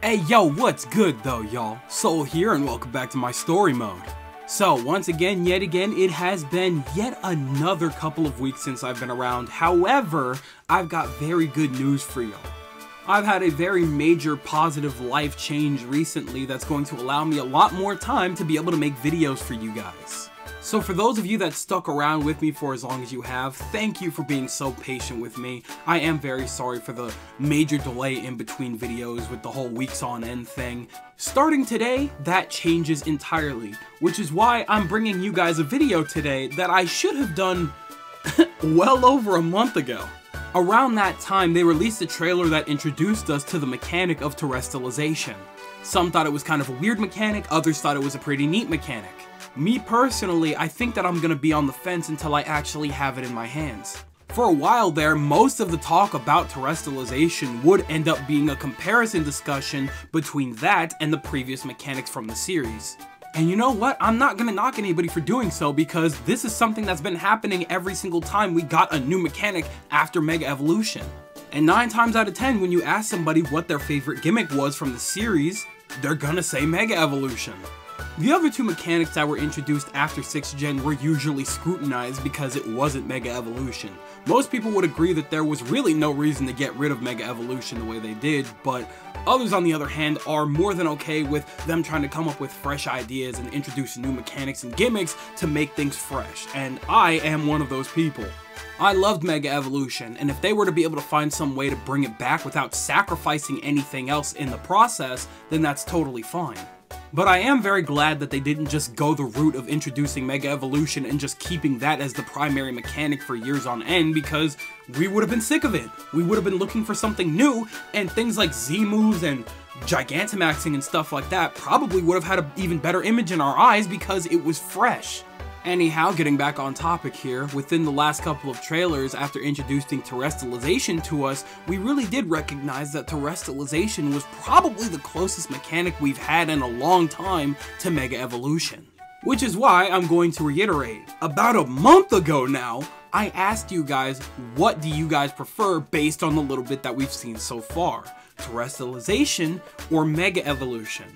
Hey yo, what's good though y'all? Soul here and welcome back to my story mode. So once again, yet again, it has been yet another couple of weeks since I've been around. However, I've got very good news for y'all. I've had a very major positive life change recently that's going to allow me a lot more time to be able to make videos for you guys. So for those of you that stuck around with me for as long as you have, thank you for being so patient with me. I am very sorry for the major delay in between videos with the whole weeks on end thing. Starting today, that changes entirely, which is why I'm bringing you guys a video today that I should have done well over a month ago. Around that time, they released a trailer that introduced us to the mechanic of terastallization. Some thought it was kind of a weird mechanic, others thought it was a pretty neat mechanic. Me personally, I think that I'm gonna be on the fence until I actually have it in my hands. For a while there, most of the talk about terastallization would end up being a comparison discussion between that and the previous mechanics from the series. And you know what? I'm not gonna knock anybody for doing so because this is something that's been happening every single time we got a new mechanic after Mega Evolution. And 9 times out of 10, when you ask somebody what their favorite gimmick was from the series, they're gonna say Mega Evolution. The other two mechanics that were introduced after 6th Gen were usually scrutinized because it wasn't Mega Evolution. Most people would agree that there was really no reason to get rid of Mega Evolution the way they did, but others on the other hand are more than okay with them trying to come up with fresh ideas and introduce new mechanics and gimmicks to make things fresh, and I am one of those people. I loved Mega Evolution, and if they were to be able to find some way to bring it back without sacrificing anything else in the process, then that's totally fine. But I am very glad that they didn't just go the route of introducing Mega Evolution and just keeping that as the primary mechanic for years on end, because we would have been sick of it. We would have been looking for something new, and things like Z moves and Gigantamaxing and stuff like that probably would have had an even better image in our eyes because it was fresh. Anyhow, getting back on topic here, within the last couple of trailers after introducing Terastallization to us, we really did recognize that Terastallization was probably the closest mechanic we've had in a long time to Mega Evolution. Which is why I'm going to reiterate, about a month ago now, I asked you guys, what do you guys prefer based on the little bit that we've seen so far? Terastallization or Mega Evolution?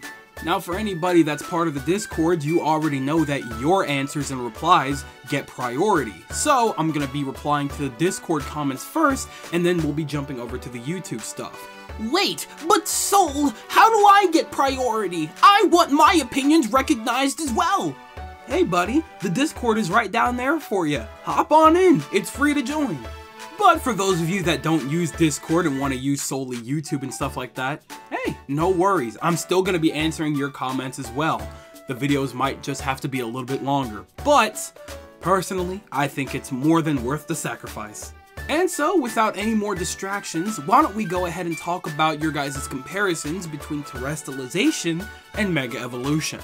Now for anybody that's part of the Discord, you already know that your answers and replies get priority. So I'm gonna be replying to the Discord comments first, and then we'll be jumping over to the YouTube stuff. Wait, but Soul, how do I get priority? I want my opinions recognized as well. Hey buddy, the Discord is right down there for you. Hop on in, it's free to join. But for those of you that don't use Discord and want to use solely YouTube and stuff like that, hey, no worries. I'm still going to be answering your comments as well. The videos might just have to be a little bit longer, but personally, I think it's more than worth the sacrifice. And so, without any more distractions, why don't we go ahead and talk about your guys' comparisons between Terastallization and Mega Evolution.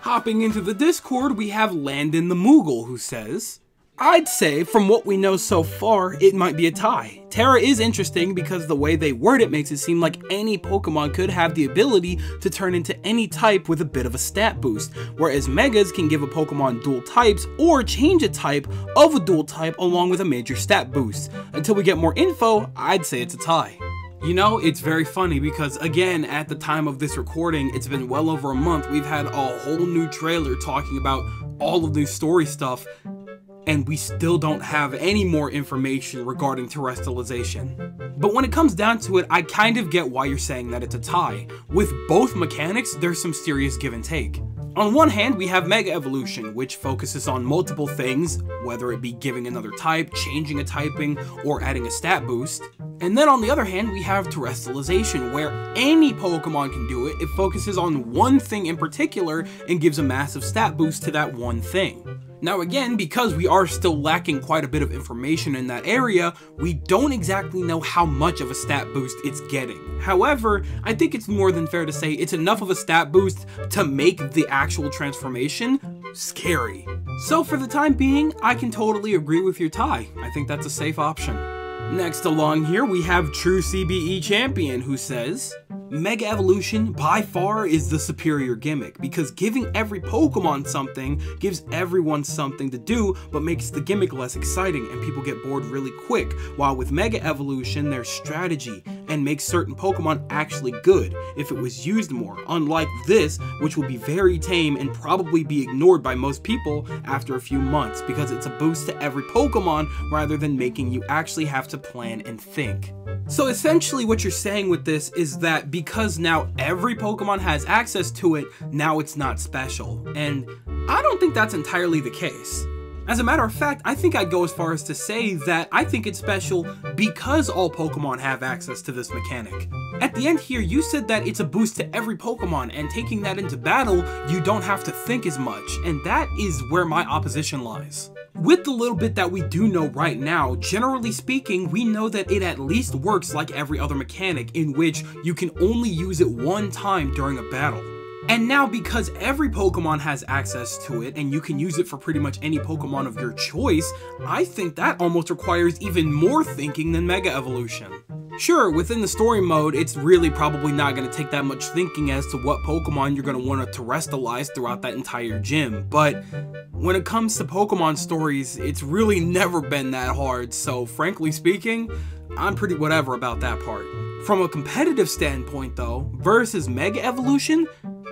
Hopping into the Discord, we have Landon the Moogle, who says, I'd say, from what we know so far, it might be a tie. Terra is interesting because the way they word it makes it seem like any Pokemon could have the ability to turn into any type with a bit of a stat boost, whereas Megas can give a Pokemon dual types or change a type of a dual type along with a major stat boost. Until we get more info, I'd say it's a tie. You know, it's very funny because, again, at the time of this recording, it's been well over a month, we've had a whole new trailer talking about all of this story stuff, and we still don't have any more information regarding Terastallization. But when it comes down to it, I kind of get why you're saying that it's a tie. With both mechanics, there's some serious give and take. On one hand, we have Mega Evolution, which focuses on multiple things, whether it be giving another type, changing a typing, or adding a stat boost. And then on the other hand, we have Terastallization, where any Pokemon can do it. It focuses on one thing in particular and gives a massive stat boost to that one thing. Now again, because we are still lacking quite a bit of information in that area, we don't exactly know how much of a stat boost it's getting. However, I think it's more than fair to say it's enough of a stat boost to make the actual transformation scary. So for the time being, I can totally agree with your tie. I think that's a safe option. Next along here, we have True CBE Champion, who says, Mega Evolution by far is the superior gimmick because giving every Pokemon something gives everyone something to do but makes the gimmick less exciting and people get bored really quick, while with Mega Evolution there's strategy and makes certain Pokemon actually good if it was used more, unlike this, which will be very tame and probably be ignored by most people after a few months because it's a boost to every Pokemon rather than making you actually have to plan and think. So essentially what you're saying with this is that because now every Pokemon has access to it, now it's not special, and I don't think that's entirely the case. As a matter of fact, I think I'd go as far as to say that I think it's special because all Pokemon have access to this mechanic. At the end here, you said that it's a boost to every Pokemon, and taking that into battle, you don't have to think as much, and that is where my opposition lies. With the little bit that we do know right now, generally speaking, we know that it at least works like every other mechanic in which you can only use it one time during a battle. And now because every Pokemon has access to it and you can use it for pretty much any Pokemon of your choice, I think that almost requires even more thinking than Mega Evolution. Sure, within the story mode, it's really probably not going to take that much thinking as to what Pokemon you're going to want to Terastallize throughout that entire gym, but when it comes to Pokemon stories, it's really never been that hard, so frankly speaking, I'm pretty whatever about that part. From a competitive standpoint though, versus Mega Evolution,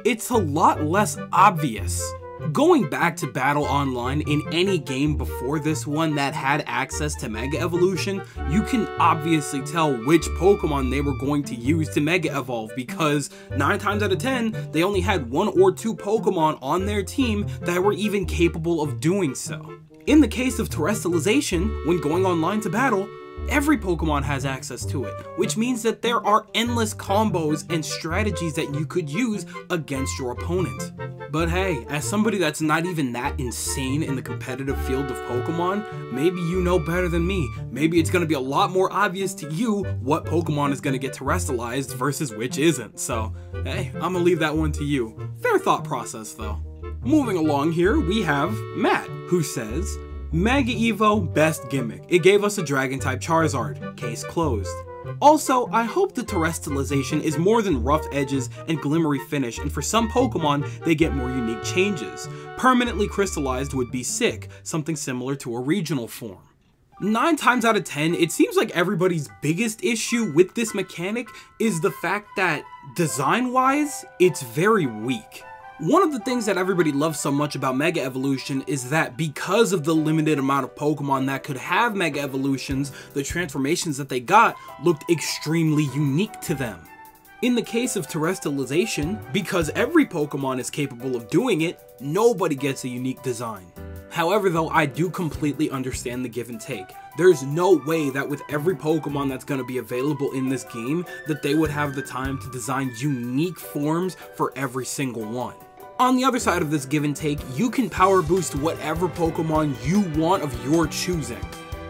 it's a lot less obvious. Going back to Battle Online in any game before this one that had access to Mega Evolution, you can obviously tell which Pokemon they were going to use to Mega Evolve because 9 times out of 10, they only had 1 or 2 Pokemon on their team that were even capable of doing so. In the case of Terastallization, when going online to battle, every Pokemon has access to it, which means that there are endless combos and strategies that you could use against your opponent. But hey, as somebody that's not even that insane in the competitive field of Pokemon, maybe you know better than me. Maybe it's going to be a lot more obvious to you what Pokemon is going to get Terastallized versus which isn't. So, hey, I'm going to leave that one to you. Fair thought process though. Moving along here, we have Matt, who says, Mega Evo, best gimmick. It gave us a Dragon-type Charizard. Case closed. Also, I hope the Terastallization is more than rough edges and glimmery finish, and for some Pokemon, they get more unique changes. Permanently crystallized would be sick, something similar to a regional form. 9 times out of 10, it seems like everybody's biggest issue with this mechanic is the fact that, design-wise, it's very weak. One of the things that everybody loves so much about Mega Evolution is that because of the limited amount of Pokemon that could have Mega Evolutions, the transformations that they got looked extremely unique to them. In the case of Terastallization, because every Pokemon is capable of doing it, nobody gets a unique design. However though, I do completely understand the give and take. There's no way that with every Pokemon that's going to be available in this game, that they would have the time to design unique forms for every single one. On the other side of this give and take, you can power boost whatever Pokemon you want of your choosing.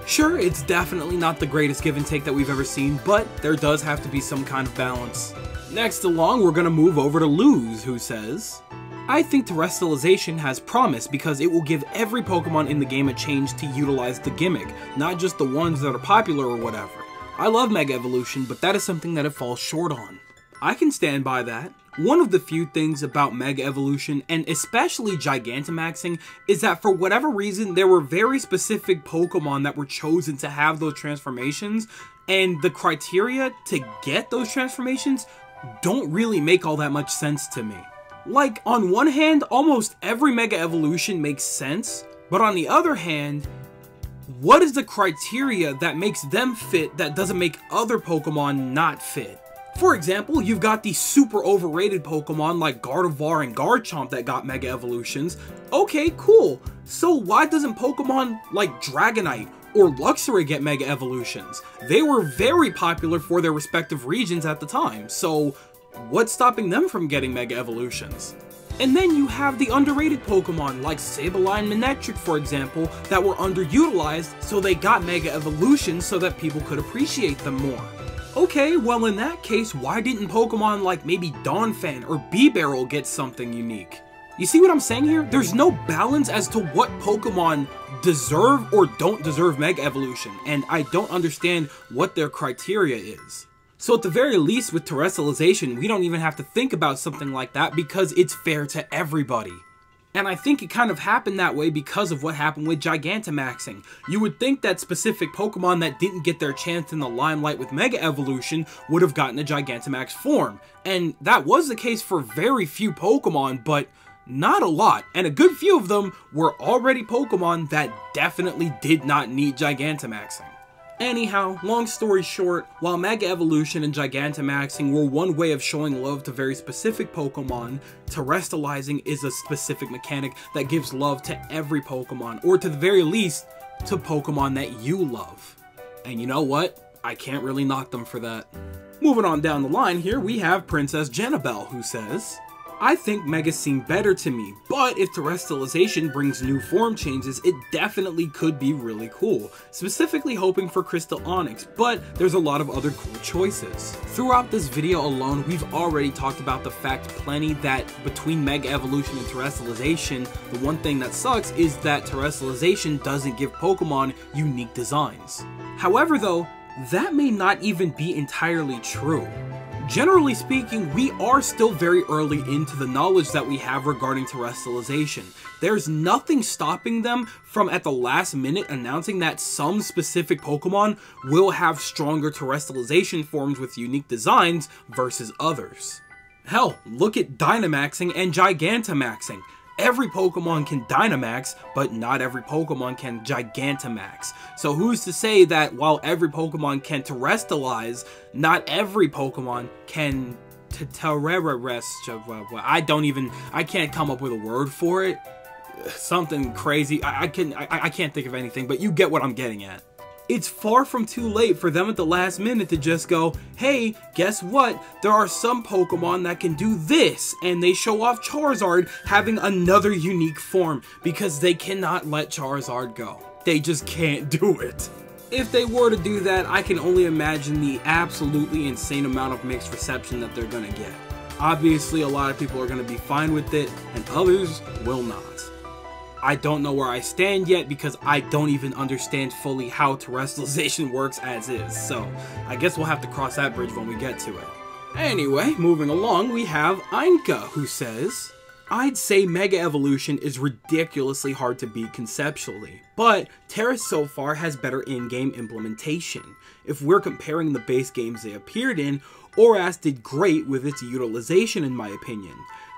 Sure, it's definitely not the greatest give and take that we've ever seen, but there does have to be some kind of balance. Next along, we're going to move over to Luz, who says, I think Terastallization has promise because it will give every Pokemon in the game a chance to utilize the gimmick, not just the ones that are popular or whatever. I love Mega Evolution, but that is something that it falls short on. I can stand by that. One of the few things about Mega Evolution, and especially Gigantamaxing, is that for whatever reason, there were very specific Pokemon that were chosen to have those transformations, and the criteria to get those transformations don't really make all that much sense to me. Like, on one hand, almost every Mega Evolution makes sense, but on the other hand, what is the criteria that makes them fit that doesn't make other Pokemon not fit? For example, you've got these super overrated Pokemon like Gardevoir and Garchomp that got Mega Evolutions. Okay, cool. So why doesn't Pokemon like Dragonite or Luxray get Mega Evolutions? They were very popular for their respective regions at the time, so what's stopping them from getting Mega Evolutions? And then you have the underrated Pokemon like Sableye and Manectric, for example, that were underutilized, so they got Mega Evolutions so that people could appreciate them more. Okay, well in that case, why didn't Pokemon like maybe Donphan or Bibarel get something unique? You see what I'm saying here? There's no balance as to what Pokemon deserve or don't deserve Mega Evolution, and I don't understand what their criteria is. So at the very least with Terastallization, we don't even have to think about something like that because it's fair to everybody. And I think it kind of happened that way because of what happened with Gigantamaxing. You would think that specific Pokemon that didn't get their chance in the limelight with Mega Evolution would have gotten a Gigantamax form. And that was the case for very few Pokemon, but not a lot. And a good few of them were already Pokemon that definitely did not need Gigantamaxing. Anyhow, long story short, while Mega Evolution and Gigantamaxing were one way of showing love to very specific Pokemon, Terastallizing is a specific mechanic that gives love to every Pokemon, or to the very least, to Pokemon that you love. And you know what? I can't really knock them for that. Moving on down the line here, we have Princess Jennabelle, who says, I think Megas seem better to me, but if Terastallization brings new form changes, it definitely could be really cool, specifically hoping for Crystal Onyx, but there's a lot of other cool choices. Throughout this video alone, we've already talked about the fact plenty that between Mega Evolution and Terastallization, the one thing that sucks is that Terastallization doesn't give Pokemon unique designs. However though, that may not even be entirely true. Generally speaking, we are still very early into the knowledge that we have regarding Terastallization. There's nothing stopping them from at the last minute announcing that some specific Pokemon will have stronger Terastallization forms with unique designs versus others. Hell, look at Dynamaxing and Gigantamaxing. Every Pokemon can Dynamax, but not every Pokemon can Gigantamax. So who's to say that while every Pokemon can Terastallize, not every Pokemon can I can't come up with a word for it. Something crazy. I can't think of anything, but you get what I'm getting at. It's far from too late for them at the last minute to just go, hey, guess what? There are some Pokemon that can do this, and they show off Charizard having another unique form because they cannot let Charizard go. They just can't do it. If they were to do that, I can only imagine the absolutely insane amount of mixed reception that they're gonna get. Obviously, a lot of people are gonna be fine with it, and others will not. I don't know where I stand yet because I don't even understand fully how Terastallization works as is, so I guess we'll have to cross that bridge when we get to it. Anyway, moving along, we have Ainka, who says, I'd say Mega Evolution is ridiculously hard to beat conceptually, but Terra so far has better in-game implementation. If we're comparing the base games they appeared in, Oras did great with its utilization in my opinion.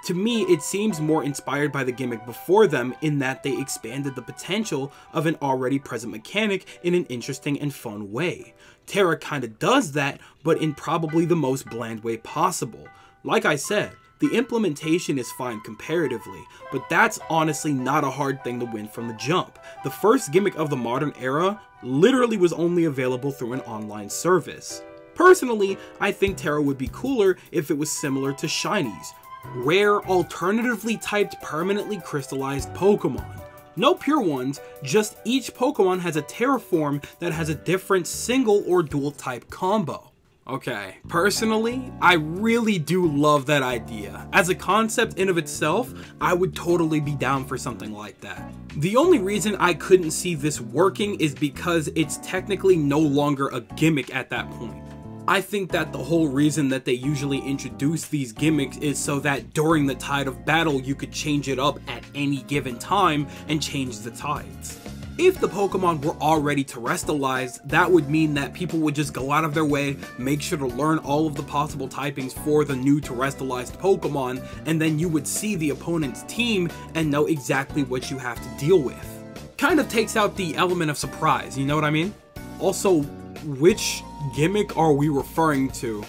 To me, it seems more inspired by the gimmick before them in that they expanded the potential of an already present mechanic in an interesting and fun way. Terra kinda does that, but in probably the most bland way possible. Like I said, the implementation is fine comparatively, but that's honestly not a hard thing to win from the jump. The first gimmick of the modern era literally was only available through an online service. Personally, I think Terra would be cooler if it was similar to Shinies. Rare, alternatively typed, permanently crystallized Pokemon. No pure ones, just each Pokemon has a Terra form that has a different single or dual type combo. Okay, personally, I really do love that idea. As a concept in of itself, I would totally be down for something like that. The only reason I couldn't see this working is because it's technically no longer a gimmick at that point. I think that the whole reason that they usually introduce these gimmicks is so that during the tide of battle you could change it up at any given time and change the tides. If the Pokemon were already Terastallized, that would mean that people would just go out of their way, make sure to learn all of the possible typings for the new Terastallized Pokemon, and then you would see the opponent's team and know exactly what you have to deal with. Kind of takes out the element of surprise, you know what I mean? Also, which gimmick are we referring to?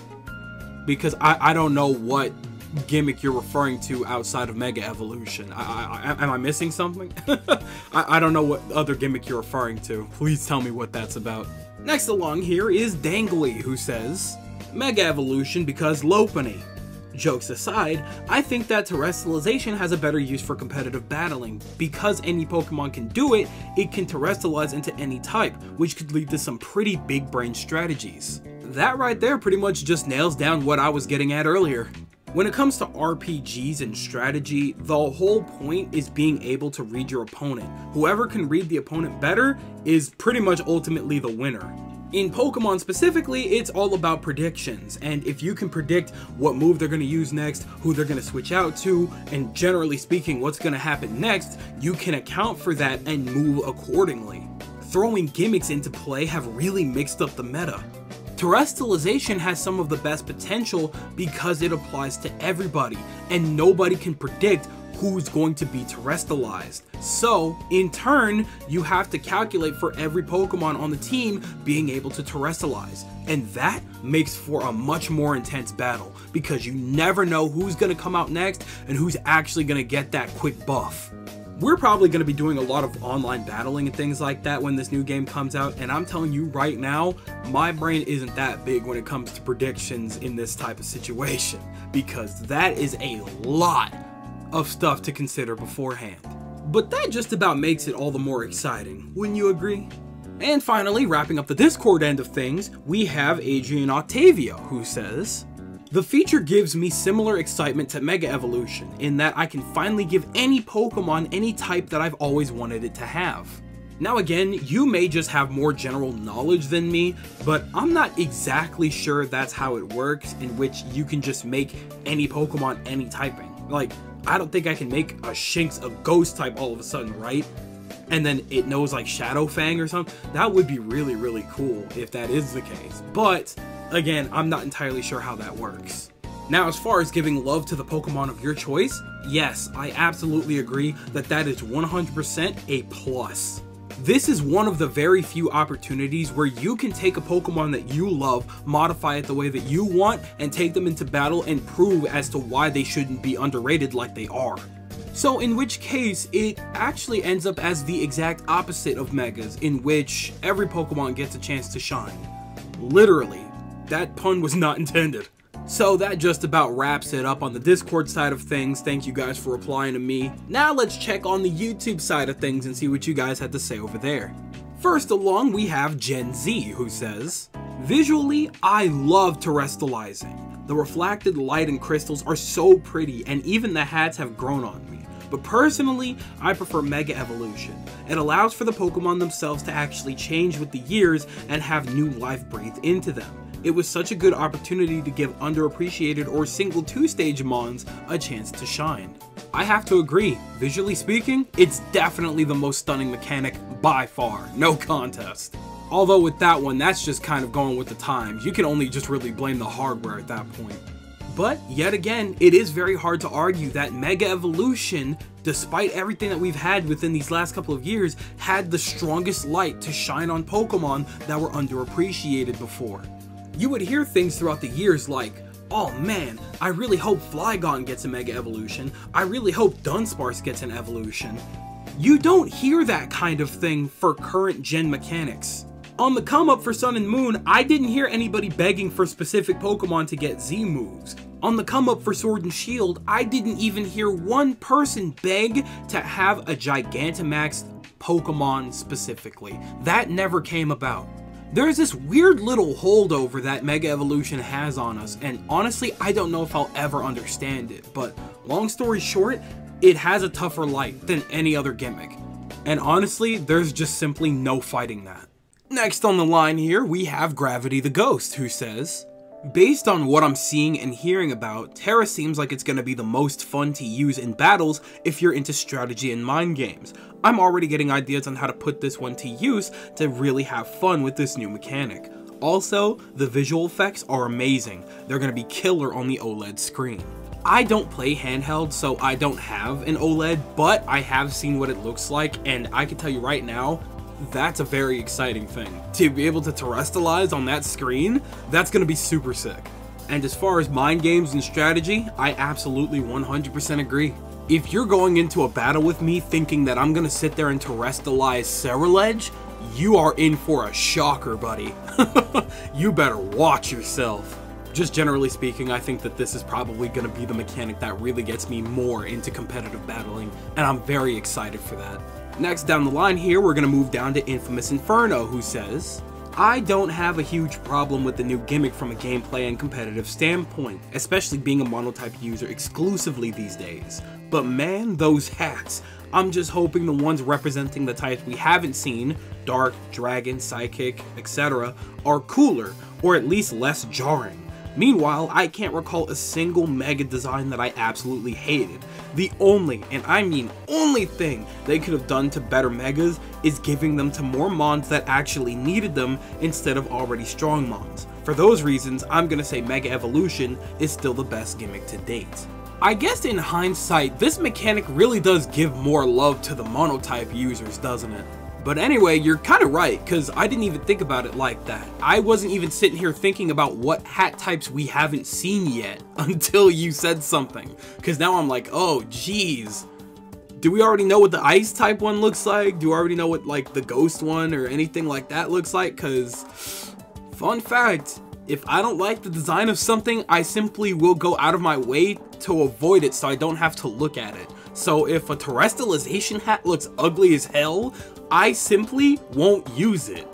Because I don't know what gimmick you're referring to outside of Mega Evolution. Am I missing something? I don't know what other gimmick you're referring to. Please tell me what that's about. Next along here is Dangly, who says, Mega Evolution because Lopunny. Jokes aside, I think that Terastallization has a better use for competitive battling. Because any Pokemon can do it, it can Terastallize into any type, which could lead to some pretty big brain strategies. That right there pretty much just nails down what I was getting at earlier. When it comes to RPGs and strategy, the whole point is being able to read your opponent. Whoever can read the opponent better is pretty much ultimately the winner. In Pokemon specifically, it's all about predictions, and if you can predict what move they're going to use next, who they're going to switch out to, and generally speaking what's going to happen next, you can account for that and move accordingly. Throwing gimmicks into play have really mixed up the meta. Terastallization has some of the best potential because it applies to everybody, and nobody can predict who's going to be terastallized. So, in turn, you have to calculate for every Pokemon on the team being able to terastallize. And that makes for a much more intense battle, because you never know who's going to come out next and who's actually going to get that quick buff. We're probably going to be doing a lot of online battling and things like that when this new game comes out, and I'm telling you right now, my brain isn't that big when it comes to predictions in this type of situation, because that is a lot of stuff to consider beforehand. But that just about makes it all the more exciting, wouldn't you agree? And finally, wrapping up the Discord end of things, we have Adrian Octavio, who says, "The feature gives me similar excitement to Mega Evolution, in that I can finally give any Pokemon any type that I've always wanted it to have." Now again, you may just have more general knowledge than me, but I'm not exactly sure that's how it works, in which you can just make any Pokemon any typing. Like, I don't think I can make a Shinx a ghost type all of a sudden, right? And then it knows like Shadow Fang or something. That would be really, really cool if that is the case. But again, I'm not entirely sure how that works. Now, as far as giving love to the Pokemon of your choice, yes, I absolutely agree that that is 100% a plus. This is one of the very few opportunities where you can take a Pokemon that you love, modify it the way that you want, and take them into battle and prove as to why they shouldn't be underrated like they are. So in which case, it actually ends up as the exact opposite of Megas, in which every Pokemon gets a chance to shine. Literally. That pun was not intended. So that just about wraps it up on the Discord side of things. Thank you guys for replying to me. Now let's check on the YouTube side of things and see what you guys had to say over there. First along, we have Gen Z, who says, "Visually, I love terastallizing. The reflected light and crystals are so pretty, and even the hats have grown on me. But personally, I prefer Mega Evolution. It allows for the Pokemon themselves to actually change with the years and have new life breathed into them. It was such a good opportunity to give underappreciated or single 2-stage Mons a chance to shine." I have to agree, visually speaking, it's definitely the most stunning mechanic by far, no contest. Although with that one, that's just kind of going with the times. You can only just really blame the hardware at that point. But yet again, it is very hard to argue that Mega Evolution, despite everything that we've had within these last couple of years, had the strongest light to shine on Pokemon that were underappreciated before. You would hear things throughout the years like, "Oh man, I really hope Flygon gets a Mega Evolution. I really hope Dunsparce gets an evolution." You don't hear that kind of thing for current gen mechanics. On the come up for Sun and Moon, I didn't hear anybody begging for specific Pokemon to get Z moves. On the come up for Sword and Shield, I didn't even hear one person beg to have a Gigantamax Pokemon specifically. That never came about. There's this weird little holdover that Mega Evolution has on us, and honestly, I don't know if I'll ever understand it, but long story short, it has a tougher light than any other gimmick. And honestly, there's just simply no fighting that. Next on the line here, we have Gravity the Ghost, who says, "Based on what I'm seeing and hearing about, Terra seems like it's going to be the most fun to use in battles if you're into strategy and mind games. I'm already getting ideas on how to put this one to use to really have fun with this new mechanic. Also, the visual effects are amazing. They're going to be killer on the OLED screen." I don't play handheld, so I don't have an OLED, but I have seen what it looks like, and I can tell you right now, that's a very exciting thing. To be able to terastallize on that screen, that's going to be super sick. And as far as mind games and strategy, I absolutely 100% agree. If you're going into a battle with me thinking that I'm going to sit there and terastallize Ceruledge, you are in for a shocker, buddy. You better watch yourself. Just generally speaking, I think that this is probably going to be the mechanic that really gets me more into competitive battling, and I'm very excited for that. Next down the line here, we're going to move down to Infamous Inferno, who says, "I don't have a huge problem with the new gimmick from a gameplay and competitive standpoint, especially being a monotype user exclusively these days. But man, those hats. I'm just hoping the ones representing the types we haven't seen, Dark, Dragon, Psychic, etc., are cooler, or at least less jarring. Meanwhile, I can't recall a single mega design that I absolutely hated. The only, and I mean only thing they could have done to better megas is giving them to more mons that actually needed them instead of already strong mons. For those reasons, I'm gonna say Mega Evolution is still the best gimmick to date. I guess in hindsight, this mechanic really does give more love to the monotype users, doesn't it? But anyway, you're kind of right, because I didn't even think about it like that. I wasn't even sitting here thinking about what hat types we haven't seen yet until you said something. Because now I'm like, oh geez, do we already know what the ice type one looks like? Do we already know what like the ghost one or anything like that looks like? Because, fun fact, if I don't like the design of something, I simply will go out of my way to avoid it so I don't have to look at it. So if a Terastallization hat looks ugly as hell, I simply won't use it,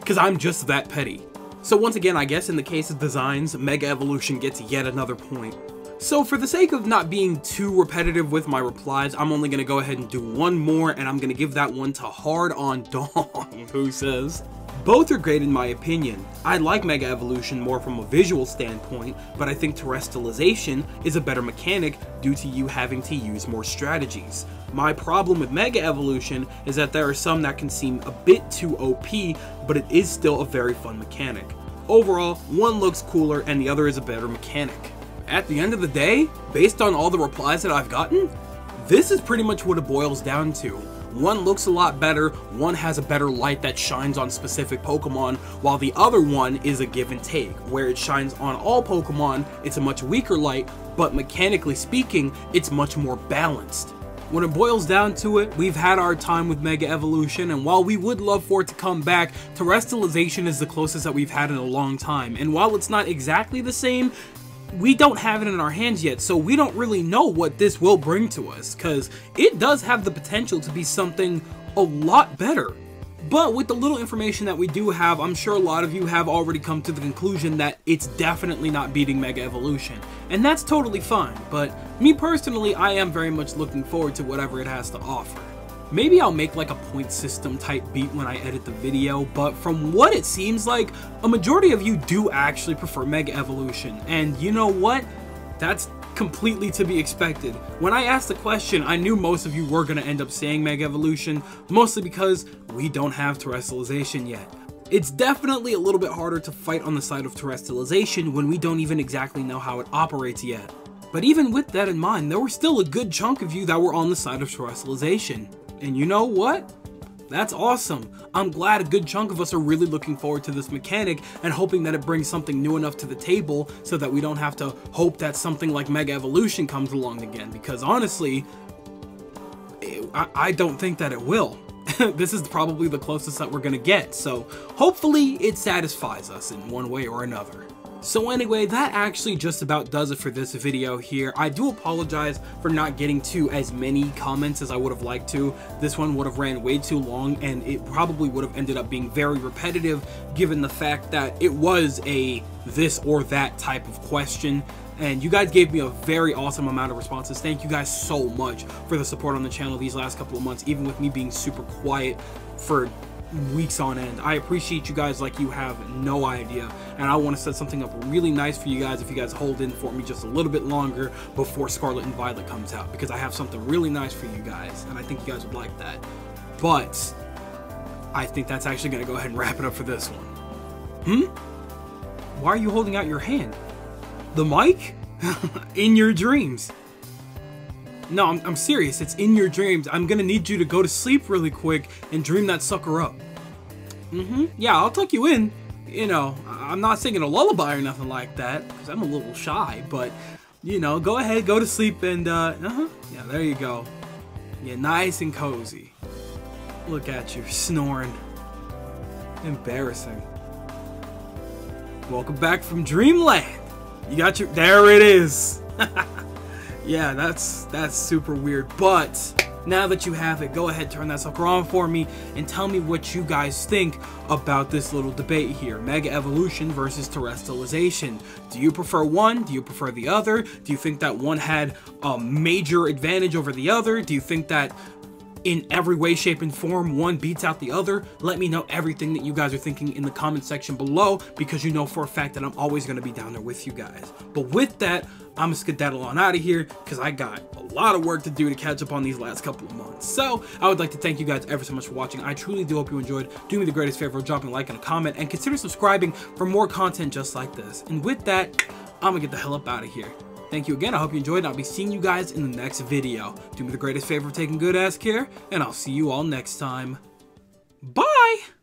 because I'm just that petty. So once again, I guess in the case of designs, Mega Evolution gets yet another point. So for the sake of not being too repetitive with my replies, I'm only going to go ahead and do one more, and I'm going to give that one to Hard on Dawn, who says, both are great in my opinion. I like Mega Evolution more from a visual standpoint, but I think Terastallization is a better mechanic due to you having to use more strategies. My problem with Mega Evolution is that there are some that can seem a bit too OP, but it is still a very fun mechanic. Overall, one looks cooler and the other is a better mechanic. At the end of the day, based on all the replies that I've gotten, this is pretty much what it boils down to. One looks a lot better, one has a better light that shines on specific Pokemon, while the other one is a give and take, where it shines on all Pokemon, it's a much weaker light, but mechanically speaking, it's much more balanced. When it boils down to it, we've had our time with Mega Evolution, and while we would love for it to come back, Terastallization is the closest that we've had in a long time, and while it's not exactly the same, we don't have it in our hands yet, so we don't really know what this will bring to us, because it does have the potential to be something a lot better. But with the little information that we do have, I'm sure a lot of you have already come to the conclusion that it's definitely not beating Mega Evolution, and that's totally fine, but me personally, I am very much looking forward to whatever it has to offer. Maybe I'll make like a point system type beat when I edit the video, but from what it seems like, a majority of you do actually prefer Mega Evolution, and you know what? That's completely to be expected. When I asked the question, I knew most of you were going to end up saying Mega Evolution, mostly because we don't have Terastallization yet. It's definitely a little bit harder to fight on the side of Terastallization when we don't even exactly know how it operates yet. But even with that in mind, there were still a good chunk of you that were on the side of Terastallization. And you know what? That's awesome. I'm glad a good chunk of us are really looking forward to this mechanic and hoping that it brings something new enough to the table so that we don't have to hope that something like Mega Evolution comes along again, because honestly, I don't think that it will. This is probably the closest that we're gonna get, so hopefully it satisfies us in one way or another. So anyway, that actually just about does it for this video here. I do apologize for not getting to as many comments as I would have liked to. This one would have ran way too long, and it probably would have ended up being very repetitive given the fact that it was a this or that type of question. And you guys gave me a very awesome amount of responses. Thank you guys so much for the support on the channel these last couple of months, even with me being super quiet for weeks on end. I appreciate you guys like you have no idea, and I want to set something up really nice for you guys if you guys hold in for me just a little bit longer before Scarlet and Violet comes out, because I have something really nice for you guys, and I think you guys would like that. But I think that's actually going to go ahead and wrap it up for this one. Why are you holding out your hand? The mic? In your dreams. No, I'm serious. It's in your dreams. I'm gonna need you to go to sleep really quick and dream that sucker up. Yeah, I'll tuck you in. You know, I'm not singing a lullaby or nothing like that, because I'm a little shy, but, you know, go ahead, go to sleep and, yeah, there you go. Yeah, nice and cozy. Look at you, snoring. Embarrassing. Welcome back from Dreamland. You got your, there it is. Yeah, that's super weird, but now that you have it, go ahead, turn that sucker on for me and tell me what you guys think about this little debate here. Mega Evolution versus Terastallization. Do you prefer one? Do you prefer the other? Do you think that one had a major advantage over the other? Do you think that in every way, shape, and form one beats out the other. Let me know everything that you guys are thinking in the comment section below, because you know for a fact that I'm always going to be down there with you guys. But with that, I'm gonna skedaddle on out of here because I got a lot of work to do to catch up on these last couple of months. So I would like to thank you guys ever so much for watching. I truly do hope you enjoyed. Do me the greatest favor of dropping a like and a comment, and consider subscribing for more content just like this. And with that, I'm gonna get the hell up out of here. Thank you again. I hope you enjoyed, and I'll be seeing you guys in the next video. Do me the greatest favor of taking good ass care, and I'll see you all next time. Bye!